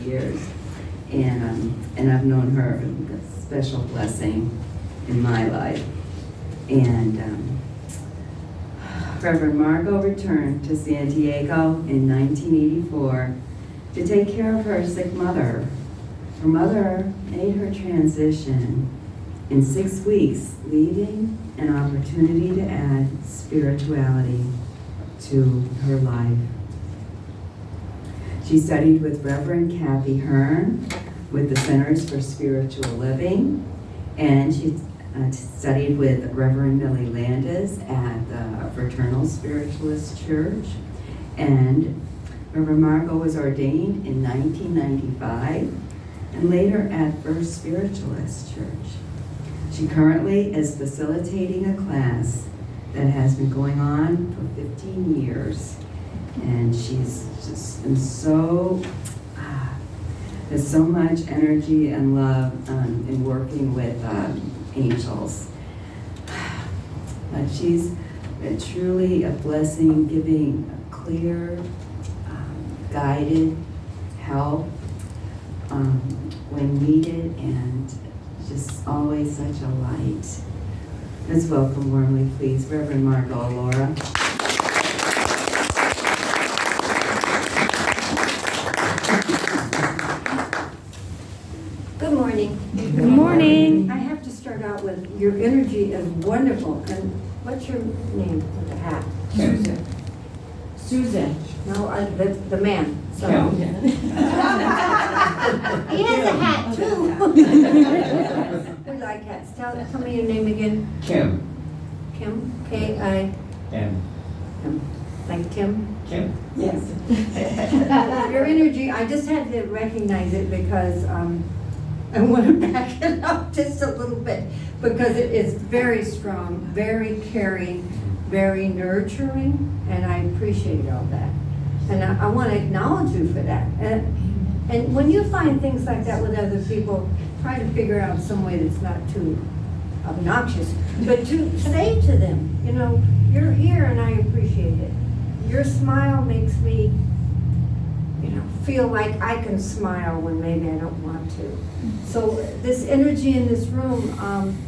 years. And I've known her a special blessing in my life. And Reverend Margo returned to San Diego in 1984 to take care of her sick mother. Her mother made her transition in 6 weeks, leaving an opportunity to add spirituality to her life. She studied with Reverend Kathy Hearn with the Centers for Spiritual Living, and she studied with Reverend Millie Landis at the Fraternal Spiritualist Church. And Reverend Margo was ordained in 1995 and later at First Spiritualist Church. She currently is facilitating a class that has been going on for 15 years. And she's just been there's so much energy and love in working with angels. But she's truly a blessing, giving a clear, guided help when needed, and just always such a light. Let's welcome warmly, please, Reverend Margo Alora. Good morning. Good morning. I have to start out with, your energy is wonderful. And what's your name with the hat? Susan. Susan. No, the man. So. Kim. He has a hat too. We like hats. Tell me your name again. Kim. Kim. K-I. M. Like Tim. Kim. Yes. Your energy, I just had to recognize it because I want to back it up just a little bit, because it is very strong, very caring, very nurturing, and I appreciate all that. And I want to acknowledge you for that. And when you find things like that with other people, try to figure out some way that's not too obnoxious, but to say to them, you know, you're here and I appreciate it. Your smile makes me, you know, feel like I can smile when maybe I don't want to. So this energy in this room,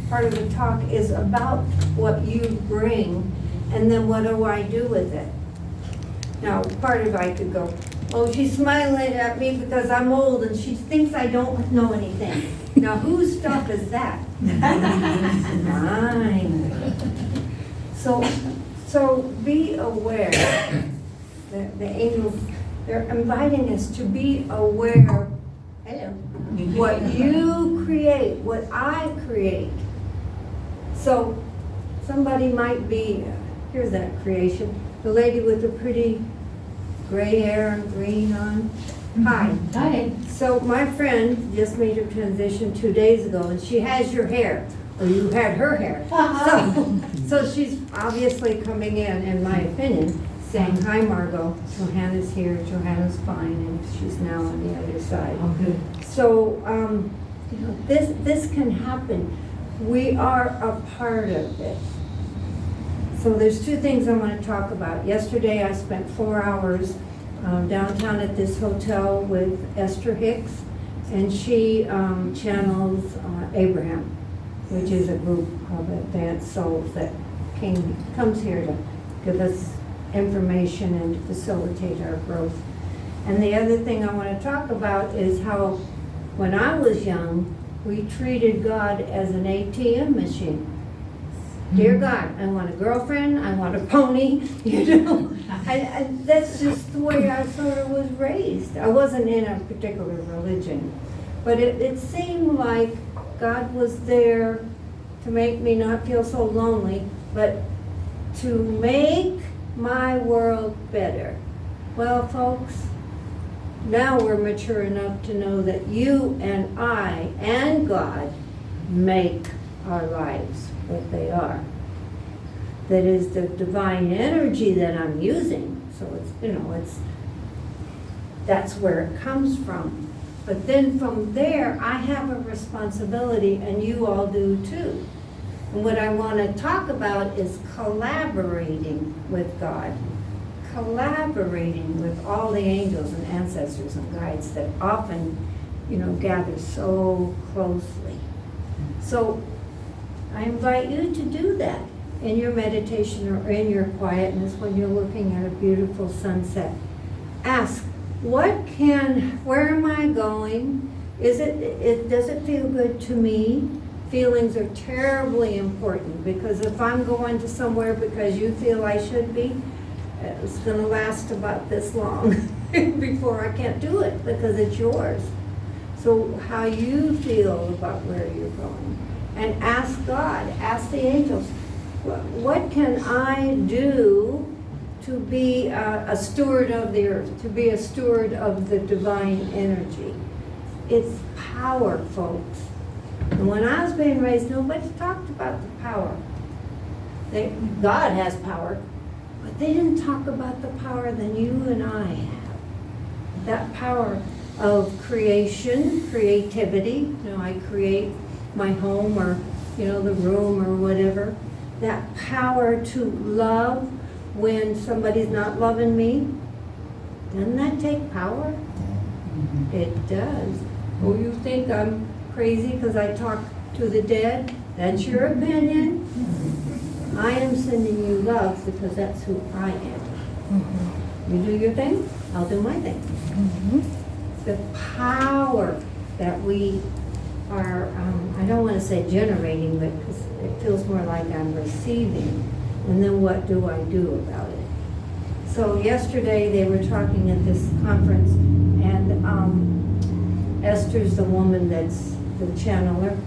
part of the talk is about what you bring, and then what do I do with it? Now, part of I could go, oh, she's smiling at me because I'm old and she thinks I don't know anything. Now, whose stuff is that? Mine. So be aware that the angels, they're inviting us to be aware, what you create, what I create. So somebody might be, here's that creation, the lady with the pretty gray hair and green on. Hi. Hi. So my friend just made her transition 2 days ago, and she has your hair, or you had her hair. So she's obviously coming in my opinion, saying, hi Margo, Johanna's here, Johanna's fine, and she's now on the other side. Oh, good. So, you know, this can happen. We are a part of it. So there's two things I want to talk about. Yesterday I spent 4 hours downtown at this hotel with Esther Hicks, and she channels Abraham, which is a group of advanced souls that comes here to give us information and to facilitate our growth. And the other thing I want to talk about is how when I was young, we treated God as an ATM machine. Dear God, I want a girlfriend, I want a pony, you know. And that's just the way I sort of was raised. I wasn't in a particular religion, but it seemed like God was there to make me not feel so lonely, but to make my world better. Well, folks, now we're mature enough to know that you and I and God make our lives what they are. That is the divine energy that I'm using. So it's, you know, that's where it comes from. But then from there, I have a responsibility, and you all do too. And what I want to talk about is collaborating with God. collaborating with all the angels and ancestors and guides that often, gather so closely. So I invite you to do that in your meditation or in your quietness when you're looking at a beautiful sunset. Ask, where am I going? Does it feel good to me? Feelings are terribly important, because if I'm going to somewhere because you feel I should be, it's going to last about this long before I can't do it, because it's yours. So how you feel about where you're going. And ask God, ask the angels, what can I do to be a steward of the earth, to be a steward of the divine energy? It's power, folks. And when I was being raised, nobody talked about the power. God has power, but they didn't talk about the power that you and I have. That power of creation, creativity. I create my home, or the room, or whatever. That power to love when somebody's not loving me. Doesn't that take power? It does. Oh, you think I'm crazy because I talk to the dead? That's your opinion. I am sending you love because that's who I am. You do your thing, I'll do my thing. The power that we are, I don't want to say generating, but it feels more like I'm receiving. And then what do I do about it? So yesterday they were talking at this conference, and Esther's the woman that's the channeler,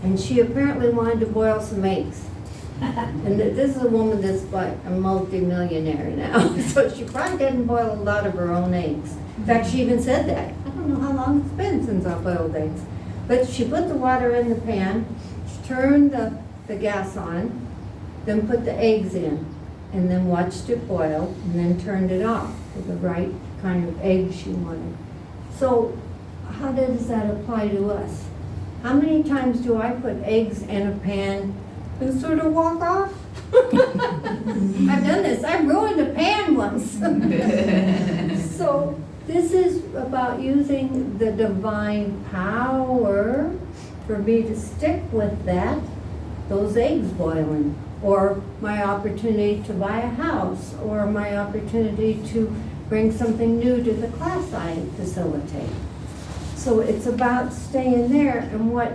and she apparently wanted to boil some eggs. And this is a woman that's like a multi-millionaire now, so she probably didn't boil a lot of her own eggs. In fact, she even said that. I don't know how long it's been since I boiled eggs. But she put the water in the pan, she turned the gas on, then put the eggs in, and then watched it boil, and then turned it off with the right kind of egg she wanted. So how does that apply to us? How many times do I put eggs in a pan and sort of walk off? I've done this. I ruined a pan once. So this is about using the divine power for me to stick with that, those eggs boiling, or my opportunity to buy a house, or my opportunity to bring something new to the class I facilitate. So it's about staying there. And what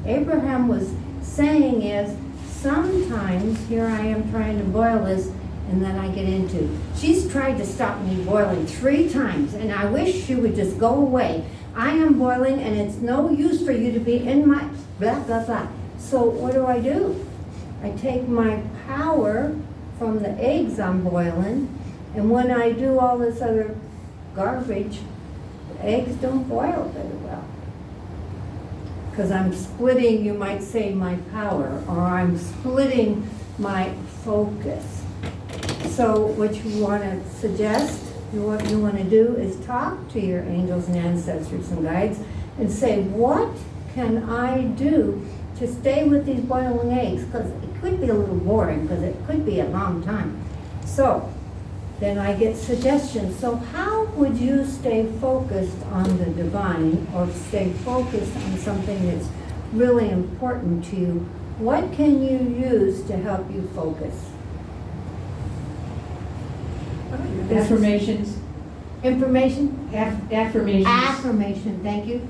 Abraham was saying is, sometimes here I am trying to boil this, and then I get into, she's tried to stop me boiling 3 times, and I wish she would just go away. I am boiling, and it's no use for you to be in my blah, blah, blah. So what do? I take my power from the eggs I'm boiling, and when I do all this other garbage, the eggs don't boil very well. Because I'm splitting, you might say, my power, or I'm splitting my focus. So what you want to suggest, what you want to do is talk to your angels and ancestors and guides and say, what can I do to stay with these boiling eggs? Because it could be a little boring, because it could be a long time. So then I get suggestions. So how would you stay focused on the divine, or stay focused on something that's really important to you? What can you use to help you focus? Affirmations. Information? Affirmations. Affirmation, thank you.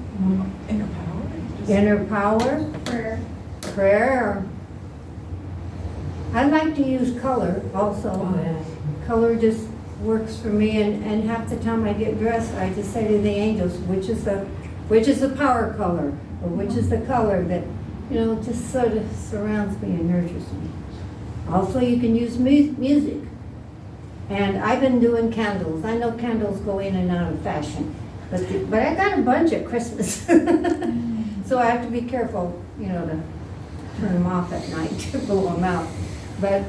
Inner power. Inner power. Prayer. Prayer. I like to use color also. Color just works for me, and half the time I get dressed, I just say to the angels, which is the power color, or which is the color that, just sort of surrounds me and nurtures me. Also, you can use music. And I've been doing candles. I know candles go in and out of fashion, but I got a bunch at Christmas. So I have to be careful, to turn them off at night to blow them out. But,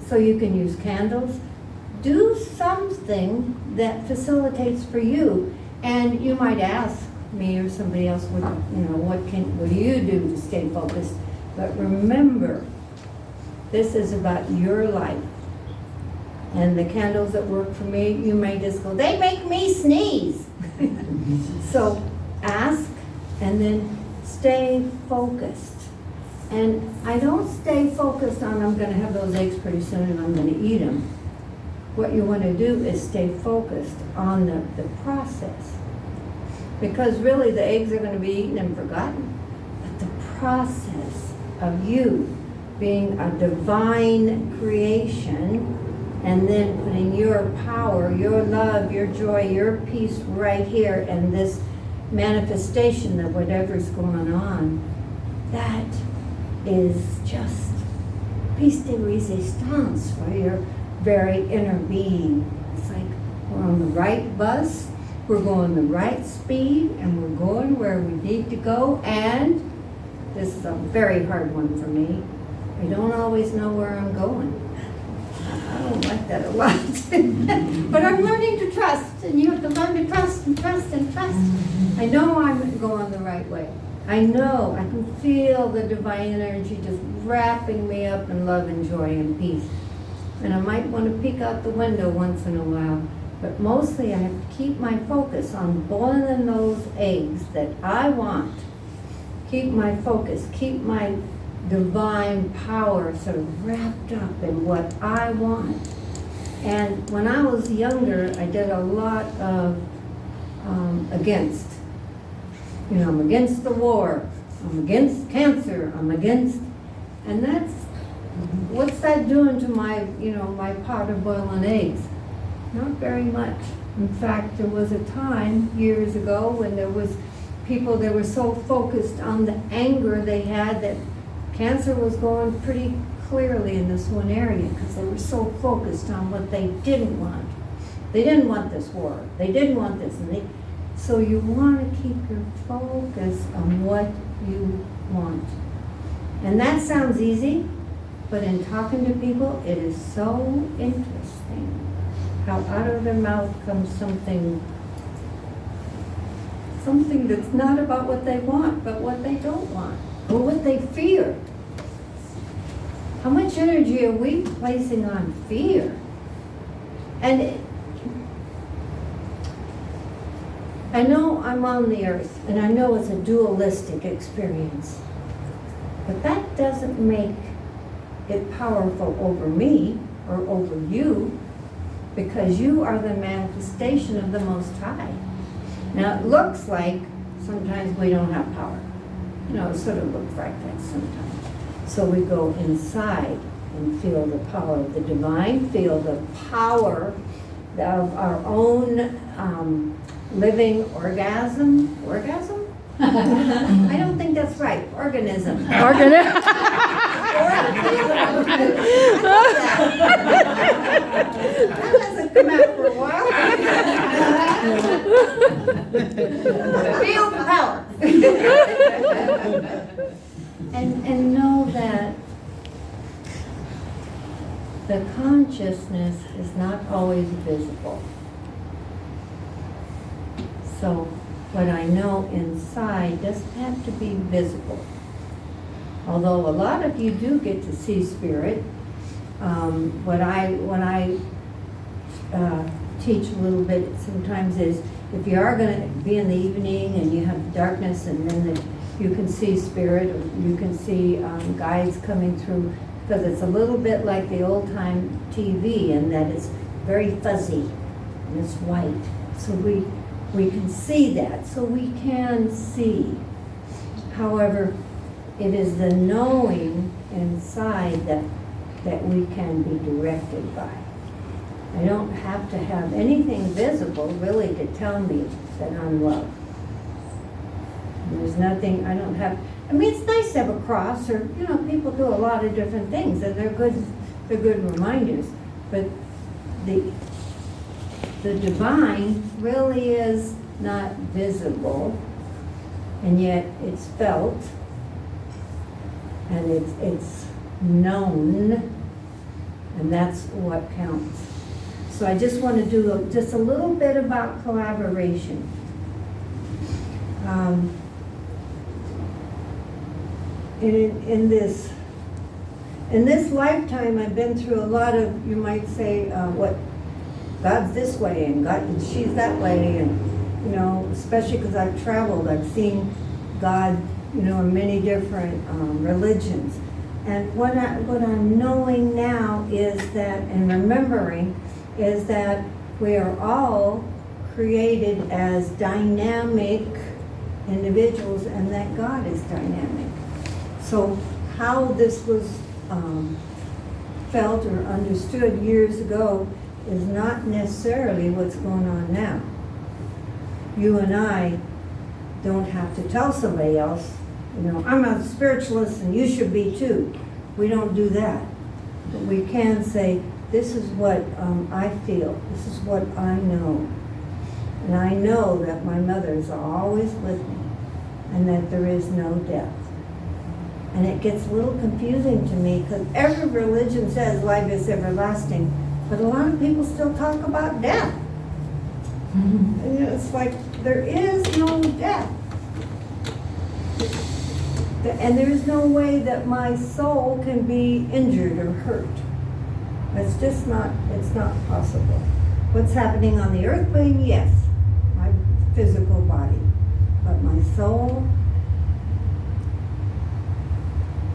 so you can use candles. Do something that facilitates for you. And you might ask me or somebody else, what do you do to stay focused? But remember, this is about your life. And the candles that work for me, you may just go, they make me sneeze. So ask and then stay focused. And I don't stay focused on I'm going to have those eggs pretty soon and I'm going to eat them. What you want to do is stay focused on the process. Because really the eggs are going to be eaten and forgotten. But the process of you being a divine creation and then putting your power, your love, your joy, your peace right here and this manifestation of whatever's going on, that is just piece de resistance for your very inner being. It's like we're on the right bus, we're going the right speed, and we're going where we need to go. And this is a very hard one for me. I don't always know where I'm going. I don't like that a lot. But I'm learning to trust, and you have to learn to trust and trust and trust. I know I'm going the right way. I know, I can feel the divine energy just wrapping me up in love and joy and peace. And I might want to peek out the window once in a while, but mostly I have to keep my focus on boiling those eggs that I want. Keep my focus, keep my divine power sort of wrapped up in what I want. And when I was younger, I did a lot of against. You know, I'm against the war, I'm against cancer, I'm against, and that's, what's that doing to my, my pot of boiling eggs? Not very much. In fact, there was a time years ago when there was people that were so focused on the anger they had that cancer was going pretty clearly in this one area because they were so focused on what they didn't want. They didn't want this war, they didn't want this, and so you want to keep your focus on what you want. And that sounds easy, but in talking to people, it is so interesting how out of their mouth comes something that's not about what they want, but what they don't want, or what they fear. How much energy are we placing on fear? And I know I'm on the earth, and I know it's a dualistic experience, but that doesn't make it powerful over me or over you, because you are the manifestation of the Most High. Now, it looks like sometimes we don't have power. It sort of looks like that sometimes. So we go inside and feel the power of the divine, feel the power of our own living orgasm? I don't think that's right. Organism. That hasn't come out for a while. Feel the power. And know that the consciousness is not always visible. So what I know inside doesn't have to be visible. Although a lot of you do get to see spirit. What I teach a little bit sometimes is if you are going to be in the evening and you have darkness and then you can see spirit, or you can see guides coming through, because it's a little bit like the old time TV in that it's very fuzzy and it's white. So we can see that, so we can see. However, it is the knowing inside that we can be directed by. I don't have to have anything visible really to tell me that I'm loved. There's nothing, it's nice to have a cross, or, people do a lot of different things, and they're good reminders, but the divine really is not visible, and yet it's felt, and it's known, and that's what counts. So I just want to do just a little bit about collaboration. In this in this lifetime, I've been through a lot of, you might say, what, God's this way and God, and she's that way, and, you know, especially because I've traveled, I've seen God, you know, in many different religions. And what I'm knowing now is that, and remembering, is that we are all created as dynamic individuals and that God is dynamic. So how this was felt or understood years ago is not necessarily what's going on now. You and I don't have to tell somebody else, you know, I'm a spiritualist and you should be too. We don't do that. But we can say, this is what I feel, this is what I know. And I know that my mother is always with me and that there is no death. And it gets a little confusing to me because every religion says life is everlasting, but a lot of people still talk about death. And it's like, there is no death. And there is no way that my soul can be injured or hurt. It's just not, it's not possible. What's happening on the earth plane? Yes, my physical body. But my soul,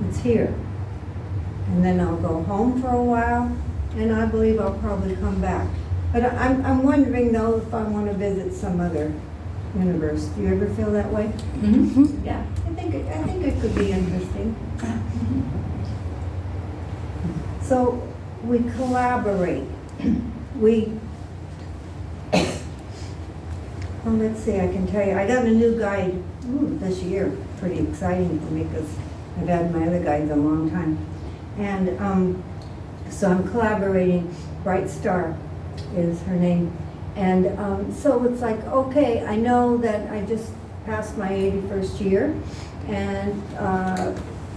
it's here. And then I'll go home for a while, and I believe I'll probably come back. But I'm wondering though if I want to visit some other universe. Do you ever feel that way? Mm-hmm. Yeah, I think it could be interesting. So we collaborate. Well, let's see, I can tell you, I got a new guide this year. Pretty exciting for me because I've had my other guides a long time. And so I'm collaborating. Bright Star is her name. And so it's like, okay, I know that I just passed my 81st year and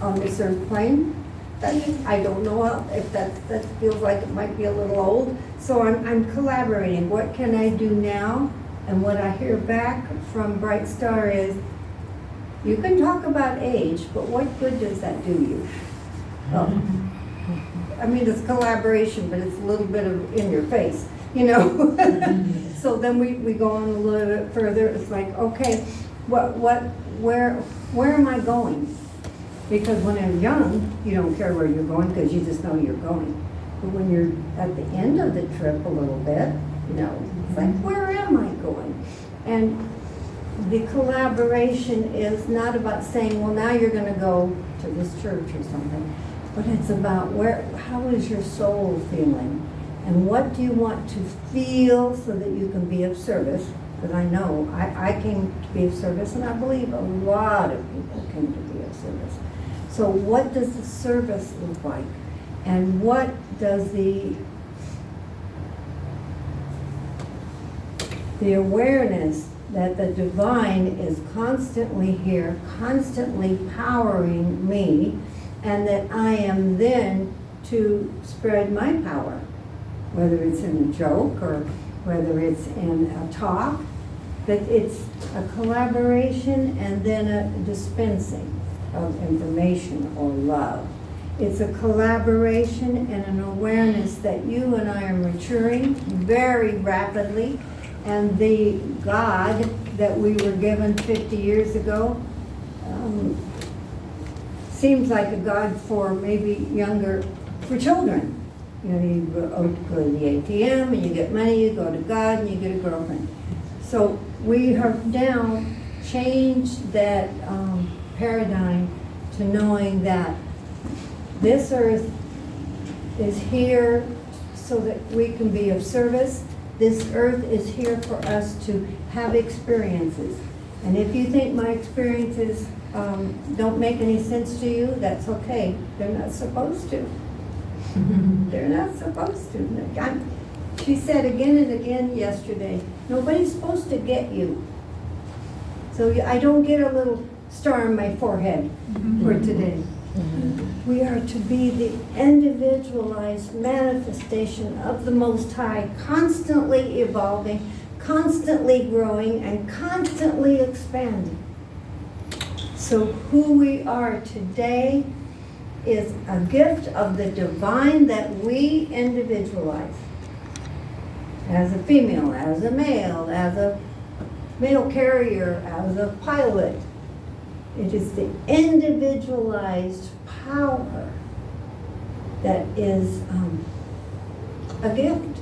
on this earth plane. I don't know if that feels like it might be a little old. So I'm collaborating. What can I do now? And what I hear back from Bright Star is, you can talk about age, but what good does that do you? Oh. I mean, it's collaboration, but it's a little bit of in your face, you know? So then we go on a little bit further. It's like, okay, where am I going? Because when I'm young, you don't care where you're going because you just know you're going. But when you're at the end of the trip a little bit, you know, it's like, where am I going? And the collaboration is not about saying, well, now you're going to go to this church or something, but it's about how is your soul feeling? And what do you want to feel so that you can be of service? Because I know I came to be of service, and I believe a lot of people came to be of service. So what does the service look like? And what does the awareness that the divine is constantly here, constantly powering me, and that I am then to spread my power, whether it's in a joke or whether it's in a talk, that it's a collaboration and then a dispensing of information or love. It's a collaboration and an awareness that you and I are maturing very rapidly, and the God that we were given 50 years ago seems like a God for maybe younger, for children. You know, you go to the ATM and you get money, you go to God and you get a girlfriend. So we have now changed that paradigm to knowing that this earth is here so that we can be of service. This earth is here for us to have experiences. And if you think my experiences don't make any sense to you, that's okay. They're not supposed to. They're not supposed to. She said again and again yesterday, nobody's supposed to get you. So I don't get a little star on my forehead for today. We are to be the individualized manifestation of the Most High, constantly evolving, constantly growing, and constantly expanding. So who we are today is a gift of the divine that we individualize. As a female, as a male carrier, as a pilot. It is the individualized power that is a gift.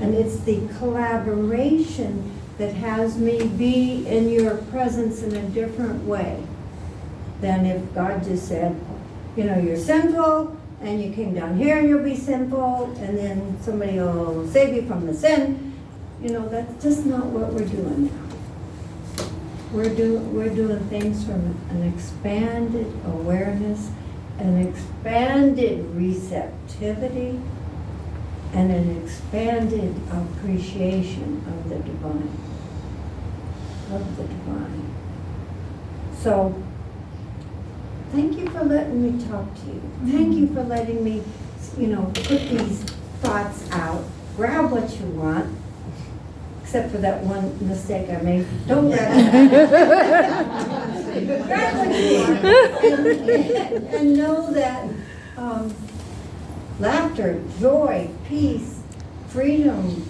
And it's the collaboration that has me be in your presence in a different way than if God just said, you know, you're sinful, and you came down here and you'll be sinful, and then somebody will save you from the sin. You know, that's just not what we're doing now. We're doing things from an expanded awareness, an expanded receptivity, and an expanded appreciation of the divine. Of the divine. So, thank you for letting me talk to you. Thank you for letting me, you know, put these thoughts out. Grab what you want, except for that one mistake I made. Don't grab it. Grab what you want. And know that laughter, joy, peace, freedom,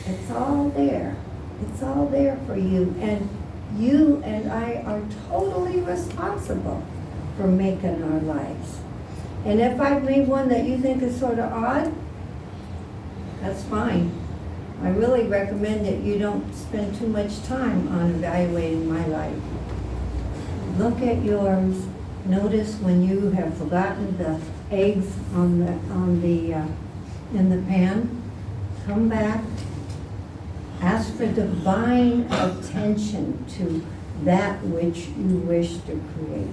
it's all there. It's all there for you. And you and I are totally responsible for making our lives. And if I've made one that you think is sort of odd, that's fine. I really recommend that you don't spend too much time on evaluating my life. Look at yours. Notice when you have forgotten the eggs in the pan. Come back. Ask for divine attention to that which you wish to create.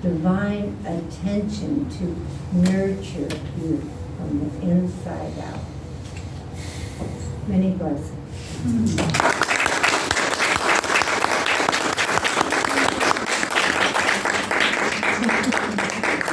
Divine attention to nurture you from the inside out. Many blessings.